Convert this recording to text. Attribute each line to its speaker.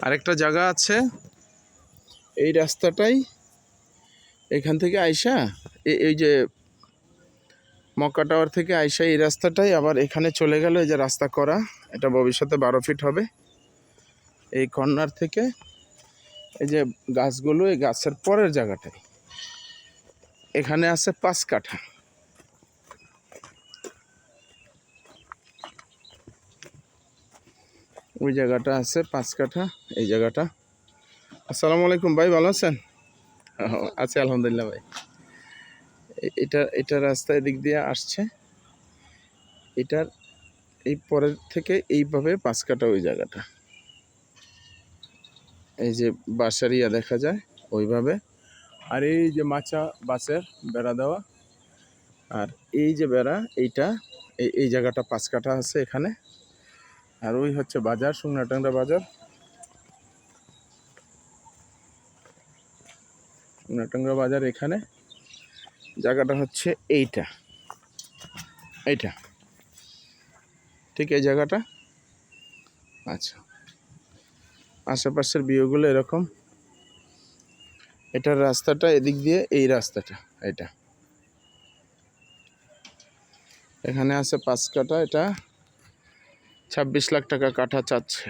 Speaker 1: আরেকটা জায়গা আছে এই রাস্তাটাই, এখান থেকে আইসা এই যে মক্কা টাওয়ার থেকে আইসা এই রাস্তাটাই আবার এখানে চলে গেল। এই যে রাস্তা করা, এটা ভবিষ্যতে 12 ফিট হবে। এই কর্নার থেকে এই যে গাছগুলো, এই গাছের পরের জায়গাটাই এখানে আছে 5 কাঠা। ওই জায়গাটা আছে 5 কাঠা, এই জায়গাটা। আসসালামু আলাইকুম ভাই, ভালো আছেন? আছি আলহামদুলিল্লাহ ভাই। এটা রাস্তা এদিক দিয়ে আসছে, এটার এই পরের থেকে এইভাবে 5 কাঠা ওই জায়গাটা, এই যে বাসারিয়া দেখা যায় ওইভাবে। আর এই যে মাচা বাসের বেড়া দেওয়া, আর এই যে বেড়া এইটা, এই জায়গাটা 5 কাঠা আছে এখানে। আর ওই হচ্ছে বাজার, শুকনাটাংরা বাজার। শুকনাটাংরা বাজার এখানে জায়গাটা হচ্ছে এইটা ঠিক এই জায়গাটা। আচ্ছা, আশেপাশের ভিউগুলো এরকম। এটার রাস্তাটা এদিক দিয়ে, এই রাস্তাটা এটা এখানে আছে 5 কাঠা। এটা 26 লাখ টাকা কাঠা চাচ্ছে।